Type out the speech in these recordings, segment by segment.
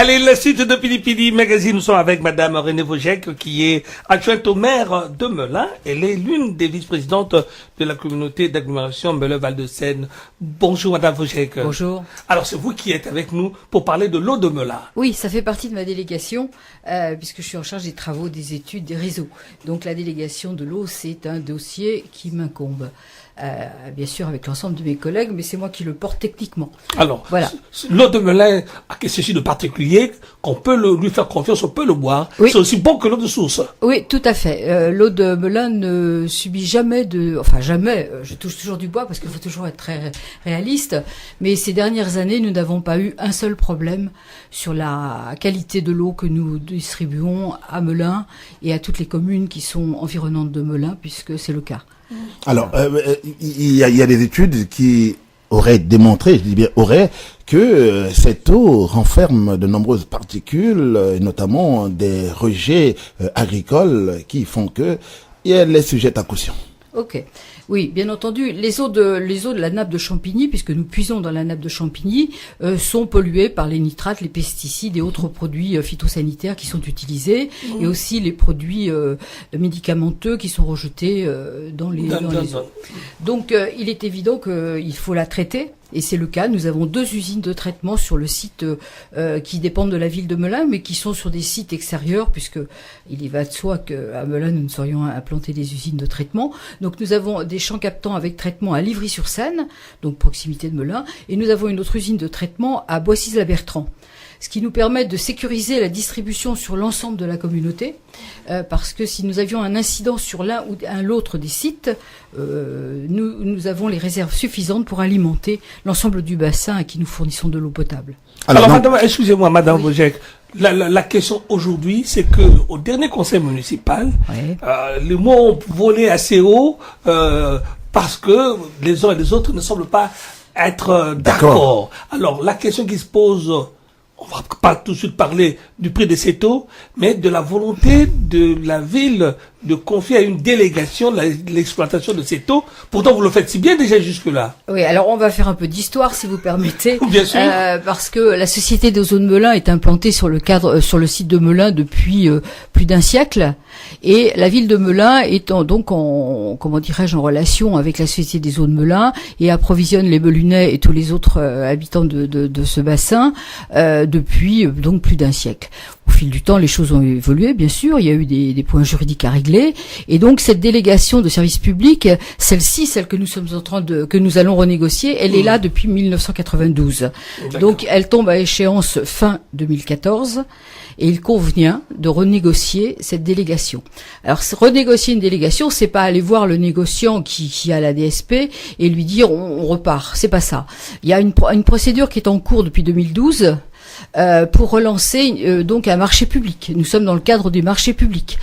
Allez, la suite de Pili Magazine, nous sommes avec Madame Renée Vogec, qui est adjointe au maire de Melun. Elle est l'une des vice-présidentes de la communauté d'agglomération Melun-Val-de-Seine. Bonjour Madame Vogec. Bonjour. Alors c'est vous qui êtes avec nous pour parler de l'eau de Melun. Oui, ça fait partie de ma délégation, puisque je suis en charge des travaux, des études, des réseaux. Donc la délégation de l'eau, c'est un dossier qui m'incombe. Bien sûr avec l'ensemble de mes collègues, mais c'est moi qui le porte techniquement. Alors, voilà. L'eau de Melun a quelque chose de particulier, qu'on peut lui faire confiance, on peut le boire. Oui. C'est aussi bon que l'eau de source. Oui, tout à fait. L'eau de Melun ne subit jamais jamais, je touche toujours du bois parce qu'il faut toujours être très réaliste, mais ces dernières années, nous n'avons pas eu un seul problème sur la qualité de l'eau que nous distribuons à Melun et à toutes les communes qui sont environnantes de Melun, puisque c'est le cas. Alors, il y a des études qui auraient démontré, je dis bien auraient, que cette eau renferme de nombreuses particules, et notamment des rejets agricoles qui font que elle est sujette à caution. Ok. Oui, bien entendu, les eaux de la nappe de Champigny, puisque nous puisons dans la nappe de Champigny, sont polluées par les nitrates, les pesticides et autres produits phytosanitaires qui sont utilisés, et aussi les produits médicamenteux qui sont rejetés dans les eaux. Donc, il est évident qu'il faut la traiter. Et c'est le cas. Nous avons 2 usines de traitement sur le site qui dépendent de la ville de Melun, mais qui sont sur des sites extérieurs, puisque il y va de soi qu'à Melun, nous ne saurions implanter des usines de traitement. Donc nous avons des champs captants avec traitement à Livry-sur-Seine, donc proximité de Melun, et nous avons une autre usine de traitement à Boissy-la-Bertrand. Ce qui nous permet de sécuriser la distribution sur l'ensemble de la communauté, parce que si nous avions un incident sur l'un ou l'autre des sites, nous avons les réserves suffisantes pour alimenter l'ensemble du bassin à qui nous fournissons de l'eau potable. Alors madame, excusez-moi, Madame Vogec, la question aujourd'hui, c'est que au dernier conseil municipal, les mots ont volé assez haut parce que les uns et les autres ne semblent pas être d'accord. Alors la question qui se pose, on va pas tout de suite parler du prix de cette eau, mais de la volonté de la ville de confier à une délégation l'exploitation de cette eau. Pourtant, vous le faites si bien déjà jusque-là. Oui, alors on va faire un peu d'histoire, si vous permettez. Bien sûr. Parce que la société d'eau de Melun est implantée sur le site de Melun depuis plus d'un siècle. Et la ville de Melun étant donc en relation avec la société des eaux de Melun et approvisionne les Melunais et tous les autres habitants de ce bassin depuis donc plus d'un siècle. Au fil du temps, les choses ont évolué, bien sûr. Il y a eu des points juridiques à régler. Et donc, cette délégation de service public, celle que nous allons renégocier, elle est là depuis 1992. Donc, elle tombe à échéance fin 2014. Et il convient de renégocier cette délégation. Alors, renégocier une délégation, c'est pas aller voir le négociant qui a la DSP et lui dire on repart. C'est pas ça. Il y a une procédure qui est en cours depuis 2012. Pour relancer donc un marché public. Nous sommes dans le cadre du marché public,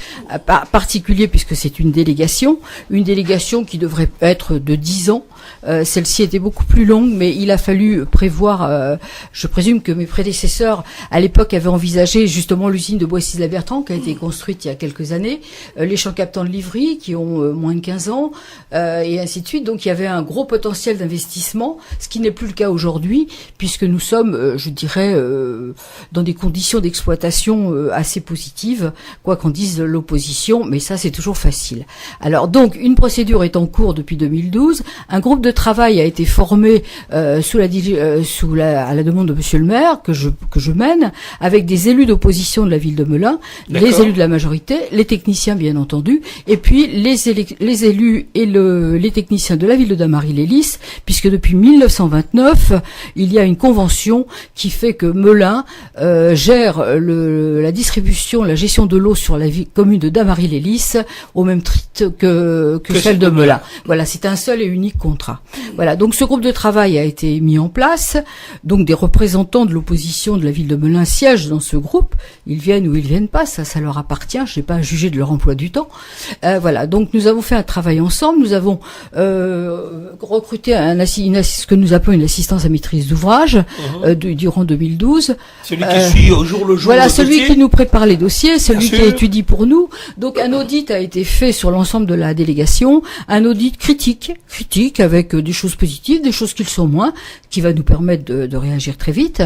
particulier puisque c'est une délégation qui devrait être de 10 ans. Celle-ci était beaucoup plus longue, mais il a fallu prévoir, je présume que mes prédécesseurs à l'époque avaient envisagé justement l'usine de Boissy-la-Bertrand qui a été construite il y a quelques années, les champs captants de Livry qui ont moins de 15 ans, et ainsi de suite. Donc il y avait un gros potentiel d'investissement, ce qui n'est plus le cas aujourd'hui, puisque nous sommes, je dirais, dans des conditions d'exploitation assez positives, quoi qu'en dise l'opposition, mais ça c'est toujours facile. Alors donc, une procédure est en cours depuis 2012, un groupe de travail a été formé à la demande de Monsieur le maire, que je mène, avec des élus d'opposition de la ville de Melun, les élus de la majorité, les techniciens bien entendu, et puis les élus et les techniciens de la ville de Damary-les-Lys, puisque depuis 1929, il y a une convention qui fait que Melun gère la distribution, la gestion de l'eau sur la commune de Damary-les-Lys au même titre que celle de Melun. Voilà, c'est un seul et unique contrat. Voilà, donc ce groupe de travail a été mis en place. Donc des représentants de l'opposition de la ville de Melun siègent dans ce groupe. Ils viennent ou ils viennent pas, ça leur appartient. Je n'ai pas à juger de leur emploi du temps. Voilà, donc nous avons fait un travail ensemble. Nous avons recruté ce que nous appelons une assistance à maîtrise d'ouvrage durant 2012. chose. Celui qui suit au jour le jour. Voilà, le celui dossier. qui nous prépare les dossiers, celui Bien qui sûr. étudie pour nous. Donc un audit a été fait sur l'ensemble de la délégation, un audit critique avec des choses positives, des choses qui le sont moins, qui va nous permettre de réagir très vite.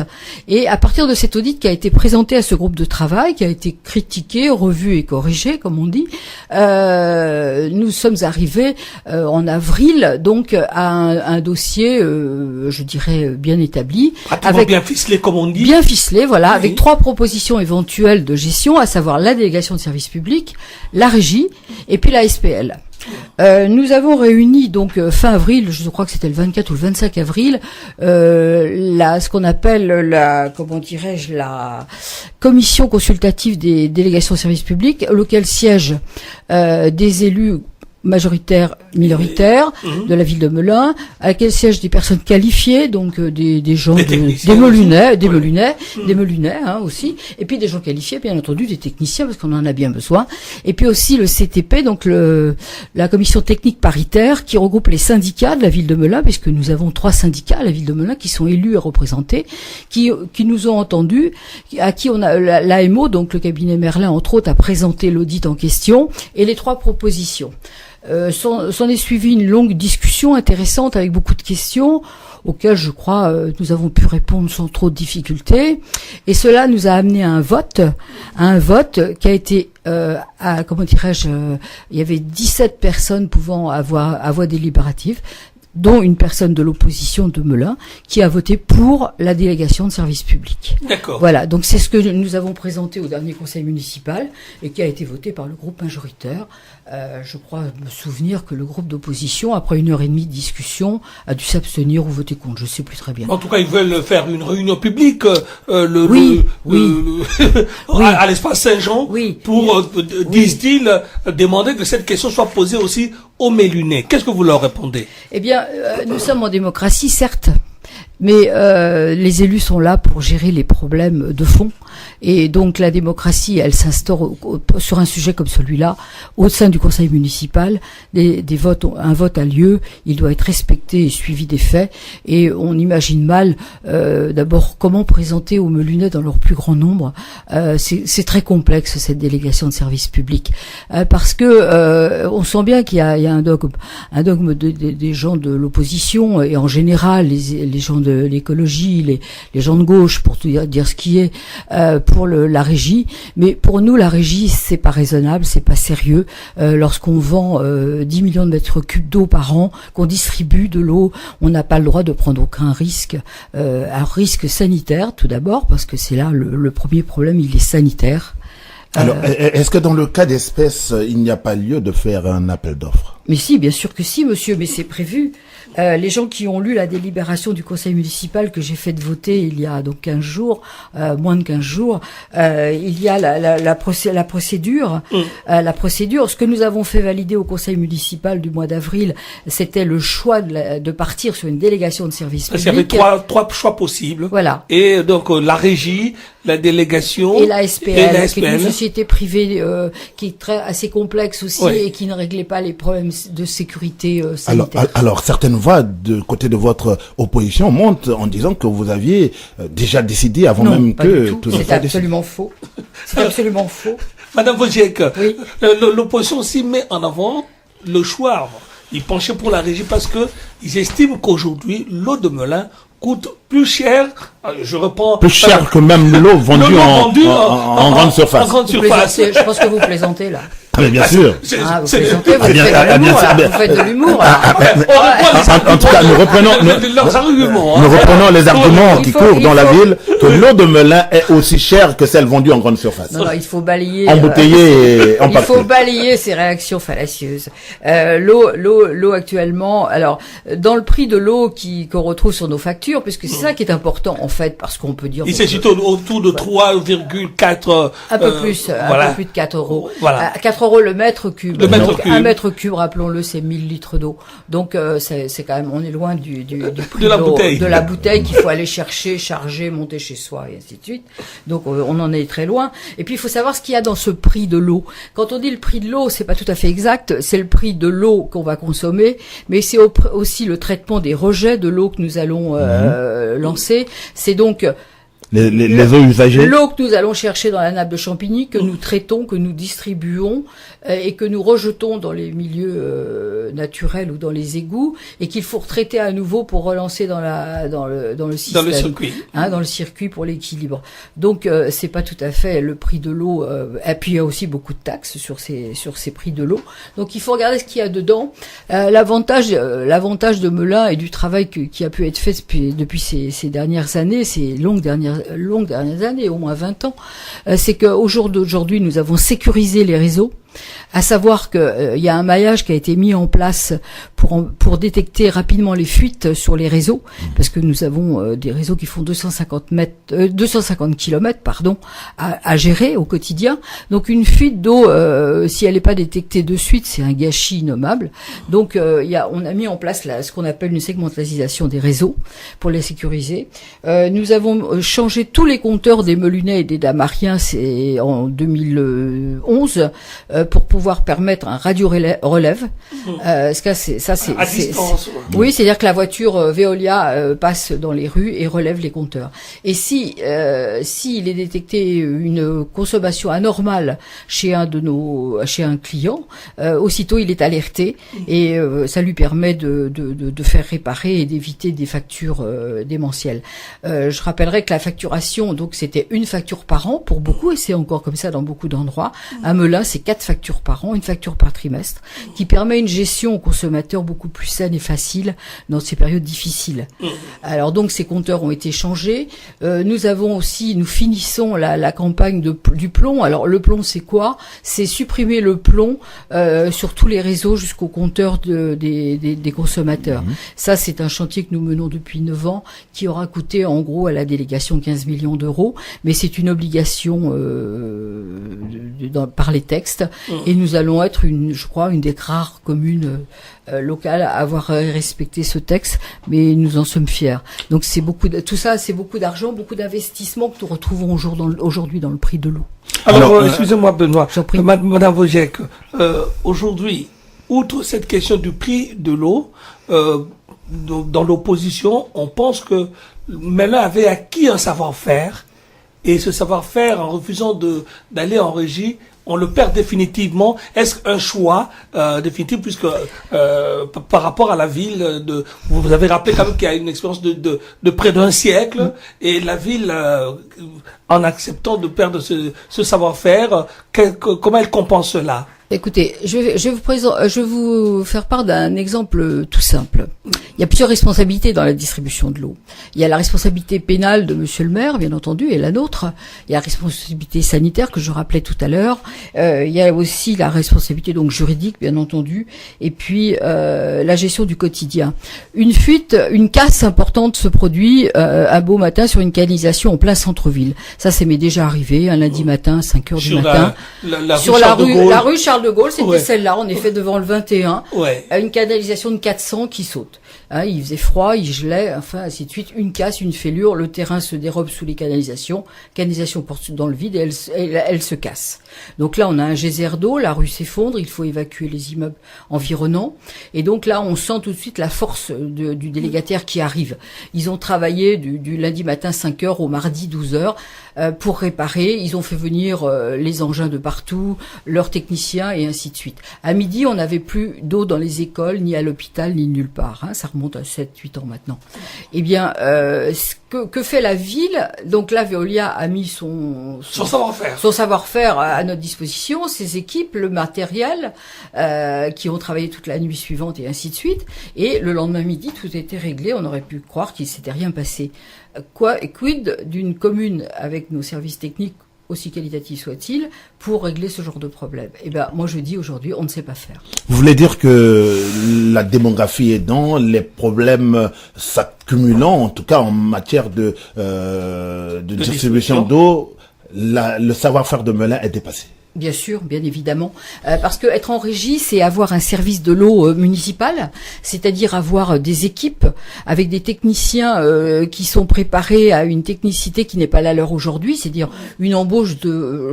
Et à partir de cet audit qui a été présenté à ce groupe de travail, qui a été critiqué, revu et corrigé, comme on dit, nous sommes arrivés en avril donc à un dossier, je dirais bien établi, Pratiquement bien ficelé, comme on dit. bien ficelé, voilà, Oui. avec 3 propositions éventuelles de gestion, à savoir la délégation de service public, la régie et puis la SPL. Nous avons réuni donc fin avril, je crois que c'était le 24 ou le 25 avril, ce qu'on appelle la commission consultative des délégations de service public, auquel siègent des élus majoritaires, minoritaires de la ville de Melun, à laquelle siègent des personnes qualifiées, donc des gens, Des techniciens des Melunais aussi, et puis des gens qualifiés, bien entendu, des techniciens, parce qu'on en a bien besoin, et puis aussi le CTP, donc la commission technique paritaire, qui regroupe les syndicats de la ville de Melun, puisque nous avons 3 syndicats à la ville de Melun qui sont élus et représentés, qui nous ont entendus, à qui on a l'AMO, donc le cabinet Merlin, entre autres, a présenté l'audit en question, et les 3 propositions. S'en est suivi une longue discussion intéressante avec beaucoup de questions auxquelles je crois nous avons pu répondre sans trop de difficultés, et cela nous a amené à un vote qui a été il y avait 17 personnes pouvant avoir à voix délibérative, dont une personne de l'opposition de Melun, qui a voté pour la délégation de service public. D'accord. Voilà, donc c'est ce que nous avons présenté au dernier conseil municipal et qui a été voté par le groupe majoritaire. Je crois me souvenir que le groupe d'opposition, après 1h30 de discussion, a dû s'abstenir ou voter contre, je sais plus très bien. En tout cas, ils veulent faire une réunion publique Oui. à l'espace Saint-Jean pour, disent-ils, demander que cette question soit posée aussi aux Mélunais. Qu'est-ce que vous leur répondez? Eh bien, nous sommes en démocratie, certes, mais les élus sont là pour gérer les problèmes de fond. Et donc la démocratie, elle s'instaure sur un sujet comme celui-là, au sein du conseil municipal. Un vote a lieu, il doit être respecté et suivi des faits. Et on imagine mal, d'abord, comment présenter aux Melunais dans leur plus grand nombre. C'est très complexe cette délégation de service public, parce que on sent bien qu'il y a un dogme des gens de l'opposition et en général les gens de l'écologie, les gens de gauche, pour tout dire ce qui est. Pour la régie, mais pour nous la régie c'est pas raisonnable, c'est pas sérieux. Lorsqu'on vend 10 millions de mètres cubes d'eau par an, qu'on distribue de l'eau, on n'a pas le droit de prendre aucun risque. Un risque sanitaire tout d'abord, parce que c'est là le premier problème, il est sanitaire. Alors, est-ce que dans le cas d'espèce, il n'y a pas lieu de faire un appel d'offres? Mais si, bien sûr que si, monsieur, mais c'est prévu. Les gens qui ont lu la délibération du conseil municipal que j'ai fait voter il y a donc 15 jours, moins de 15 jours, il y a la procédure. La procédure, ce que nous avons fait valider au conseil municipal du mois d'avril, c'était le choix de partir sur une délégation de service public. Il y avait trois choix possibles. Voilà. Et donc la régie, la délégation et la SPL, qui est une société privée qui est assez complexe aussi et qui ne réglait pas les problèmes de sécurité sanitaire. Alors certaines voix de côté de votre opposition montent en disant que vous aviez déjà décidé avant même que tout c'est absolument faux. C'est absolument faux. Madame Wojciech, oui. L'opposition aussi met en avant le choix. Ils penchaient pour la régie parce que ils estiment qu'aujourd'hui l'eau de Melun coûte plus cher. Je reprends. Plus cher que même l'eau vendue en grande surface. En grande surface. Je pense que vous plaisantez là. Mais bien sûr. Vous plaisantez, vous faites de l'humour. En tout cas, nous reprenons les arguments qui courent dans la ville, que l'eau de Melun est aussi chère que celle vendue en grande surface. Non, il faut balayer. Embouteillée en papier. Il faut balayer ces réactions fallacieuses. L'eau actuellement, alors, dans le prix de l'eau qu'on retrouve sur nos factures, puisque c'est ça qui est important, en fait, parce qu'on peut dire. Il s'agit autour de 3,4. Un peu plus de 4 euros. Voilà. 4 euros le mètre cube. Un mètre cube, rappelons-le, c'est 1000 litres d'eau. Donc, c'est quand même, on est loin du prix de la bouteille qu'il faut aller chercher, charger, monter chez soi, et ainsi de suite. Donc, on en est très loin. Et puis, il faut savoir ce qu'il y a dans ce prix de l'eau. Quand on dit le prix de l'eau, c'est pas tout à fait exact. C'est le prix de l'eau qu'on va consommer, mais c'est aussi le traitement des rejets de l'eau que nous allons lancer. C'est donc les eaux usagées. L'eau que nous allons chercher dans la nappe de Champigny, que nous traitons, que nous distribuons et que nous rejetons dans les milieux naturels ou dans les égouts et qu'il faut retraiter à nouveau pour relancer dans le système, dans le circuit pour l'équilibre. Donc c'est pas tout à fait le prix de l'eau. Et puis il y a aussi beaucoup de taxes sur ces prix de l'eau. Donc il faut regarder ce qu'il y a dedans. L'avantage de Melun et du travail qui a pu être fait depuis ces dernières années, ces longues dernières années, au moins 20 ans, c'est qu'au jour d'aujourd'hui, nous avons sécurisé les réseaux. À savoir que y a un maillage qui a été mis en place pour détecter rapidement les fuites sur les réseaux, parce que nous avons des réseaux qui font 250 kilomètres à gérer au quotidien. Donc une fuite d'eau, si elle n'est pas détectée de suite, c'est un gâchis innommable. Donc on a mis en place ce qu'on appelle une segmentation des réseaux pour les sécuriser. Nous avons changé tous les compteurs des Melunais et des Damariens, c'est en 2011. Pour pouvoir permettre un radio-relève. À distance. Oui, c'est-à-dire que la voiture Veolia passe dans les rues et relève les compteurs. Et s'il est détecté une consommation anormale chez un client, aussitôt il est alerté et ça lui permet de faire réparer et d'éviter des factures démentielles. Je rappellerai que la facturation, donc c'était une facture par an pour beaucoup, et c'est encore comme ça dans beaucoup d'endroits. À Melun, c'est 4 factures par an, une facture par trimestre, qui permet une gestion aux consommateurs beaucoup plus saine et facile dans ces périodes difficiles. Alors donc ces compteurs ont été changés. Nous finissons la campagne du plomb. Alors le plomb, c'est quoi? C'est supprimer le plomb sur tous les réseaux jusqu'au compteur des consommateurs. Ça, c'est un chantier que nous menons depuis 9 ans, qui aura coûté en gros à la délégation 15 millions d'euros, mais c'est une obligation par les textes. Et nous allons être une des rares communes locales à avoir respecté ce texte, mais nous en sommes fiers. Donc tout ça, c'est beaucoup d'argent, beaucoup d'investissements que nous retrouvons aujourd'hui dans le prix de l'eau. Alors excusez-moi Benoît, Madame Vojek, aujourd'hui, outre cette question du prix de l'eau, dans l'opposition, on pense que Melun avait acquis un savoir-faire, et ce savoir-faire, en refusant d'aller en régie, on le perd définitivement. Est-ce un choix définitif, puisque par rapport à la ville, vous avez rappelé quand même qu'il y a une expérience de près d'un siècle, et la ville, en acceptant de perdre ce savoir-faire, comment elle compense cela? Écoutez, je vais vous faire part d'un exemple tout simple. Il y a plusieurs responsabilités dans la distribution de l'eau. Il y a la responsabilité pénale de Monsieur le maire, bien entendu, et la nôtre. Il y a la responsabilité sanitaire que je rappelais tout à l'heure. Il y a aussi la responsabilité donc juridique, bien entendu, et puis la gestion du quotidien. Une casse importante se produit un beau matin sur une canalisation en plein centre-ville. Ça m'est déjà arrivé un lundi matin, 5 heures du matin, sur la rue Charles de Gaulle, c'était celle-là, en effet, devant le 21, une canalisation de 400 qui saute. Il faisait froid, il gelait, enfin, ainsi de suite. Une casse, une fêlure, le terrain se dérobe sous les canalisation porte dans le vide et elle se casse. Donc là, on a un geyser d'eau, la rue s'effondre, il faut évacuer les immeubles environnants. Et donc là, on sent tout de suite la force du délégataire qui arrive. Ils ont travaillé du lundi matin 5 heures au mardi 12 heures pour réparer. Ils ont fait venir les engins de partout, leurs techniciens et ainsi de suite. À midi, on n'avait plus d'eau dans les écoles, ni à l'hôpital, ni nulle part. Ça remonte à 7-8 ans maintenant. Eh bien, que fait la ville? Donc là, Veolia a mis son savoir-faire à notre disposition, ses équipes, le matériel, qui ont travaillé toute la nuit suivante et ainsi de suite. Et le lendemain midi, tout était réglé. On aurait pu croire qu'il s'était rien passé. Quid d'une commune avec nos services techniques, aussi qualitatifs soient-ils, pour régler ce genre de problème? Eh ben, moi je dis aujourd'hui, on ne sait pas faire. Vous voulez dire que la démographie aidant, les problèmes s'accumulant, en tout cas en matière de distribution d'eau, le savoir-faire de Melun est dépassé? Bien sûr, bien évidemment, parce que être en régie, c'est avoir un service de l'eau municipal, c'est-à-dire avoir des équipes avec des techniciens qui sont préparés à une technicité qui n'est pas la leur aujourd'hui, c'est-à-dire une embauche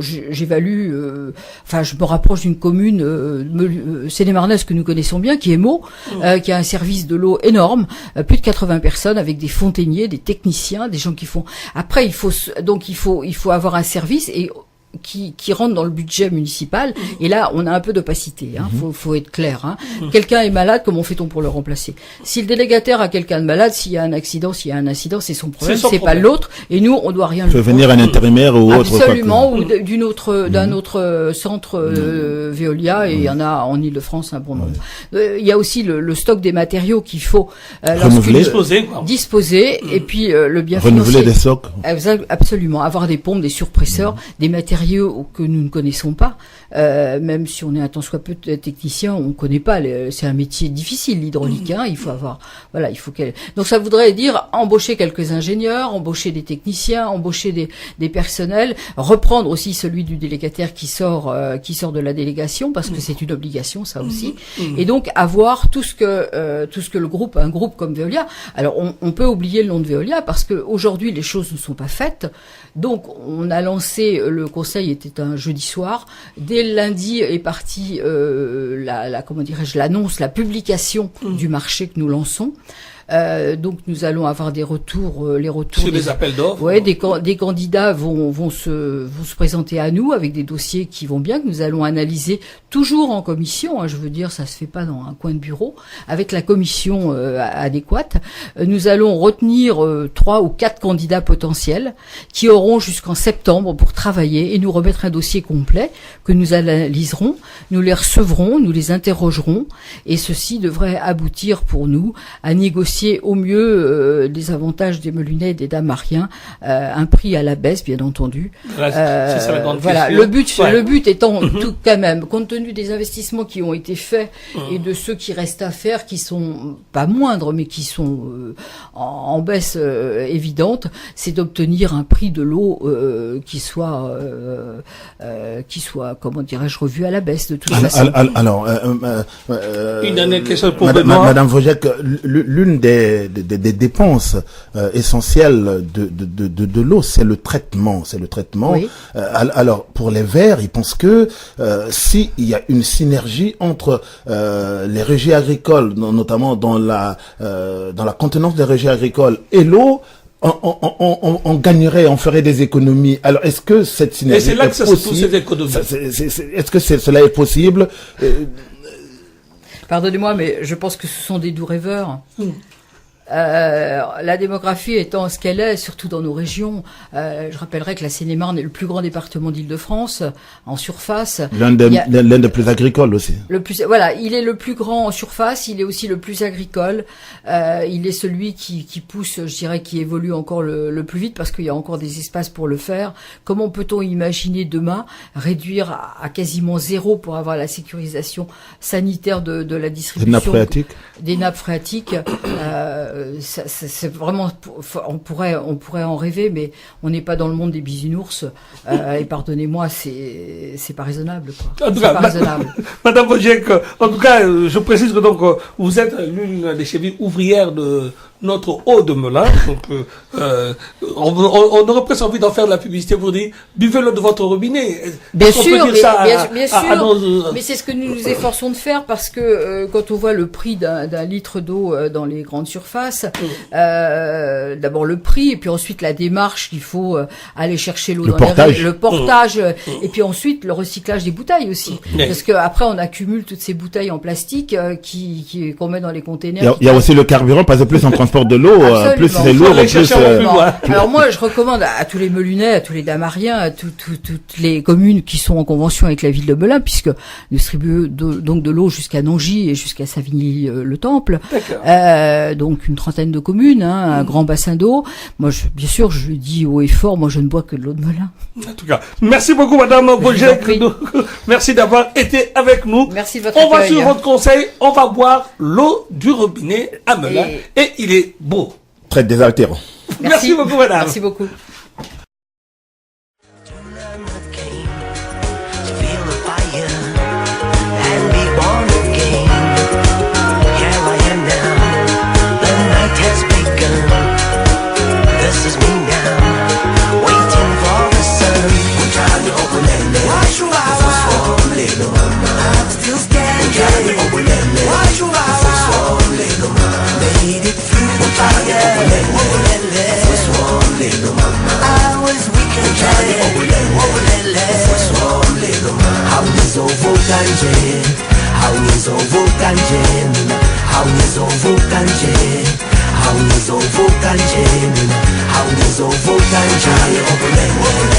j'évalue, je me rapproche d'une commune Seine-et-Marnaise que nous connaissons bien, qui est Meaux, qui a un service de l'eau énorme, plus de 80 personnes avec des fontainiers, des techniciens, des gens qui font. Après, il faut avoir un service et qui rentre dans le budget municipal, et là on a un peu d'opacité, faut être clair, Quelqu'un est malade, comment fait-on pour le remplacer? Si le délégataire a quelqu'un de malade, s'il y a un incident, c'est son problème, c'est pas l'autre, et nous on doit rien lui venir un intérimaire ou autre. Absolument, ou d'un autre centre Veolia, et il y en a en Île-de-France un bon nombre. Il y a aussi le stock des matériaux qu'il faut disposer, et puis le bien renouveler des stocks. Absolument, avoir des pompes, des surpresseurs, des matériaux que nous ne connaissons pas, même si on est un tant soit peu technicien, on ne connaît pas. C'est un métier difficile, l'hydraulique. Il faut avoir, donc ça voudrait dire embaucher quelques ingénieurs, embaucher des techniciens, embaucher des personnels, reprendre aussi celui du délégataire qui sort de la délégation, parce que c'est une obligation, ça aussi. Et donc avoir tout ce que un groupe comme Veolia. Alors on peut oublier le nom de Veolia parce que aujourd'hui les choses ne sont pas faites. Donc on a lancé, le conseil était un jeudi soir. Dès le lundi est partie l'annonce, la publication du marché que nous lançons. Donc nous allons avoir des retours, les retours sur des appels d'offres. Ouais, des candidats vont se présenter à nous avec des dossiers qui vont bien, que nous allons analyser toujours en commission. Je veux dire, ça se fait pas dans un coin de bureau, avec la commission adéquate. Nous allons retenir 3 ou 4 candidats potentiels qui auront jusqu'en septembre pour travailler et nous remettre un dossier complet que nous analyserons, nous les recevrons, nous les interrogerons, et ceci devrait aboutir pour nous à négocier au mieux des avantages des Meulunais et des Damariens, un prix à la baisse, bien entendu. C'est ça la grande question. Le but étant tout quand même, compte tenu des investissements qui ont été faits et de ceux qui restent à faire, qui sont pas moindres, mais qui sont en baisse évidente, c'est d'obtenir un prix de l'eau qui soit, comment dirais-je, revu à la baisse de toute façon. Alors, une dernière question pour Madame Vojek, l'une des dépenses essentielles de l'eau, c'est le traitement. Oui. Alors pour les verts, ils pensent que s'il y a une synergie entre les régies agricoles, notamment dans la contenance des régies agricoles et l'eau, on gagnerait, on ferait des économies. Alors, est-ce que cette synergie est possible? Et c'est là que ça se trouve, ces économies. Est-ce que cela est possible? Pardonnez-moi, mais je pense que ce sont des doux rêveurs. La démographie étant ce qu'elle est, surtout dans nos régions, je rappellerai que la Seine-et-Marne est le plus grand département d'Île-de-France en surface. L'un des plus agricoles aussi. Il est le plus grand en surface, il est aussi le plus agricole. Il est celui qui pousse, je dirais, qui évolue encore le plus vite parce qu'il y a encore des espaces pour le faire. Comment peut-on imaginer demain réduire à quasiment zéro pour avoir la sécurisation sanitaire de la distribution des nappes phréatiques? C'est vraiment, on pourrait en rêver, mais on n'est pas dans le monde des bisounours, et pardonnez-moi, c'est pas raisonnable, quoi. C'est pas raisonnable. Madame Vojek, en tout cas, je précise que donc, vous êtes l'une des chevilles ouvrières de notre eau de Melun. Donc, on aurait presque envie d'en faire de la publicité pour dire, buvez l'eau de votre robinet. Bien sûr, mais c'est ce que nous nous efforçons de faire parce que quand on voit le prix d'un litre d'eau dans les grandes surfaces, d'abord le prix et puis ensuite la démarche qu'il faut aller chercher l'eau le portage et puis ensuite le recyclage des bouteilles aussi, parce que après on accumule toutes ces bouteilles en plastique qu'on met dans les containers. Il y a aussi le carburant, parce que plus on transporte de l'eau, plus c'est lourd, plus. Alors moi, je recommande à tous les Meulunais, à tous les Damariens, à toutes les communes qui sont en convention avec la ville de Melun, puisque nous distribuons donc de l'eau jusqu'à Nangy et jusqu'à Savigny-le-Temple. Donc une trentaine de communes, un grand bassin d'eau. Moi, bien sûr, je dis haut et fort, moi je ne bois que de l'eau de Melun. En tout cas, merci beaucoup, Madame Vojek. Merci d'avoir été avec nous. Merci de votre accueil. On va suivre votre conseil. On va boire l'eau du robinet à Melun. Et il est beau. Très désaltérant. Merci beaucoup, madame. Merci beaucoup. Ganja, le